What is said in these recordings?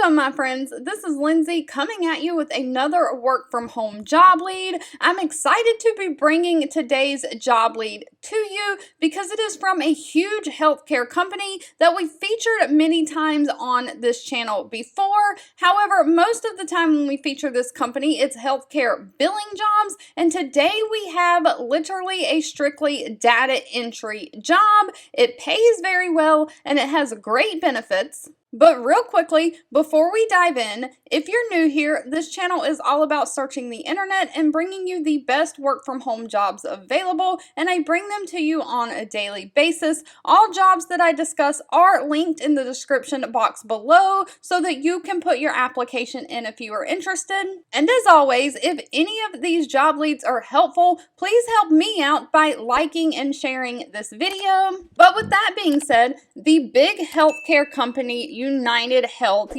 Welcome, my friends. This is Lindsay coming at you with another work from home job lead. I'm excited to be bringing today's job lead to you because it is from a huge healthcare company that we've featured many times on this channel before. However, most of the time when we feature this company, it's healthcare billing jobs. And today we have literally a strictly data entry job. It pays very well and it has great benefits. But real quickly, before we dive in, if you're new here, this channel is all about searching the internet and bringing you the best work from home jobs available, and I bring them to you on a daily basis. All jobs that I discuss are linked in the description box below so that you can put your application in if you are interested. And as always, if any of these job leads are helpful, please help me out by liking and sharing this video. But with that being said, the big healthcare company United Health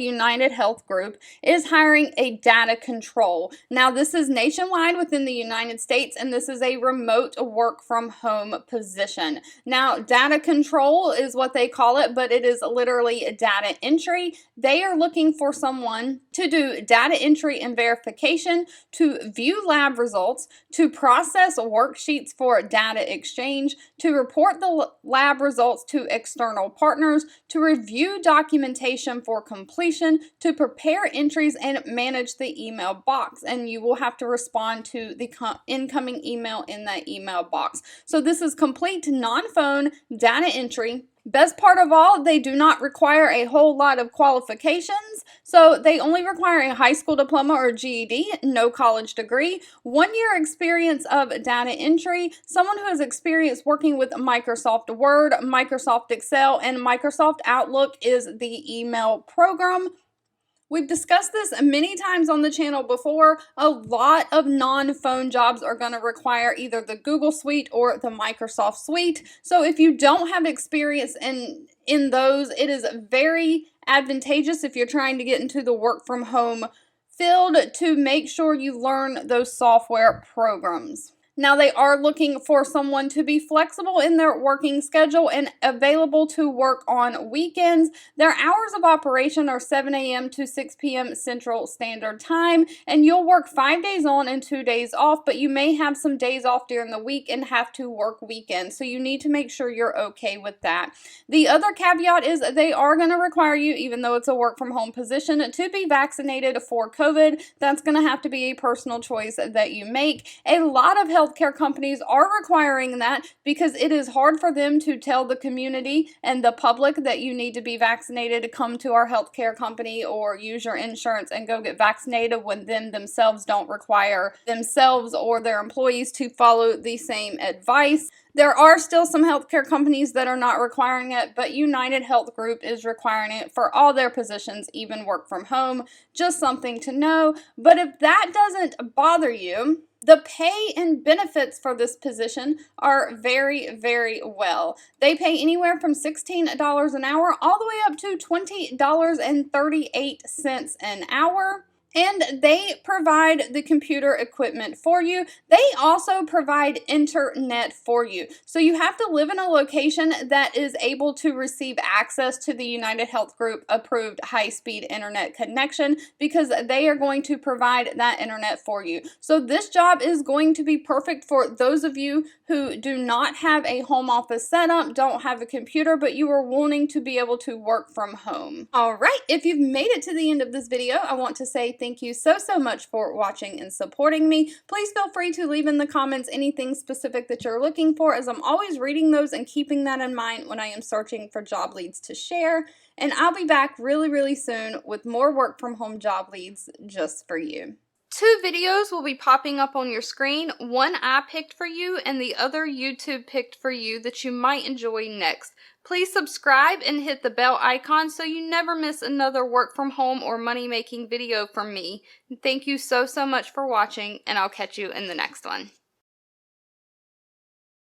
Group is hiring a data control. Now, this is nationwide within the United States, and this is a remote work from home position. Now, data control is what they call it, but it is literally data entry. They are looking for someone to do data entry and verification, to view lab results, to process worksheets for data exchange, to report the lab results to external partners, to review documentation for completion, to prepare entries and manage the email box. And you will have to respond to the incoming email in that email box. So this is complete non-phone data entry. Best part of all, they do not require a whole lot of qualifications. So they only require a high school diploma or GED, no college degree, 1 year experience of data entry, someone who has experience working with Microsoft Word, Microsoft Excel, and Microsoft Outlook is the email program. We've discussed this many times on the channel before. A lot of non-phone jobs are going to require either the Google Suite or the Microsoft Suite. So if you don't have experience in those, it is very advantageous if you're trying to get into the work from home field to make sure you learn those software programs. Now, they are looking for someone to be flexible in their working schedule and available to work on weekends. Their hours of operation are 7 a.m. to 6 p.m. Central Standard Time, and you'll work 5 days on and 2 days off, but you may have some days off during the week and have to work weekends, so you need to make sure you're okay with that. The other caveat is they are going to require you, even though it's a work from home position, to be vaccinated for COVID. That's going to have to be a personal choice that you make. A lot of healthcare companies are requiring that because it is hard for them to tell the community and the public that you need to be vaccinated to come to our healthcare company or use your insurance and go get vaccinated when themselves don't require themselves or their employees to follow the same advice. There are still some healthcare companies that are not requiring it, but United Health Group is requiring it for all their positions, even work from home. Just something to know. But if that doesn't bother you, the pay and benefits for this position are very, very well. They pay anywhere from $16 an hour all the way up to $20.38 an hour. And they provide the computer equipment for you. They also provide internet for you. So you have to live in a location that is able to receive access to the United Health Group approved high-speed internet connection because they are going to provide that internet for you. So this job is going to be perfect for those of you who do not have a home office setup, don't have a computer, but you are wanting to be able to work from home. All right, if you've made it to the end of this video, I want to say thank you so much for watching and supporting me. Please feel free to leave in the comments anything specific that you're looking for, as I'm always reading those and keeping that in mind when I am searching for job leads to share. And I'll be back really soon with more work from home job leads just for you. 2 videos will be popping up on your screen. One I picked for you and the other YouTube picked for you that you might enjoy next. Please subscribe and hit the bell icon so you never miss another work from home or money making video from me. Thank you so much for watching, and I'll catch you in the next one.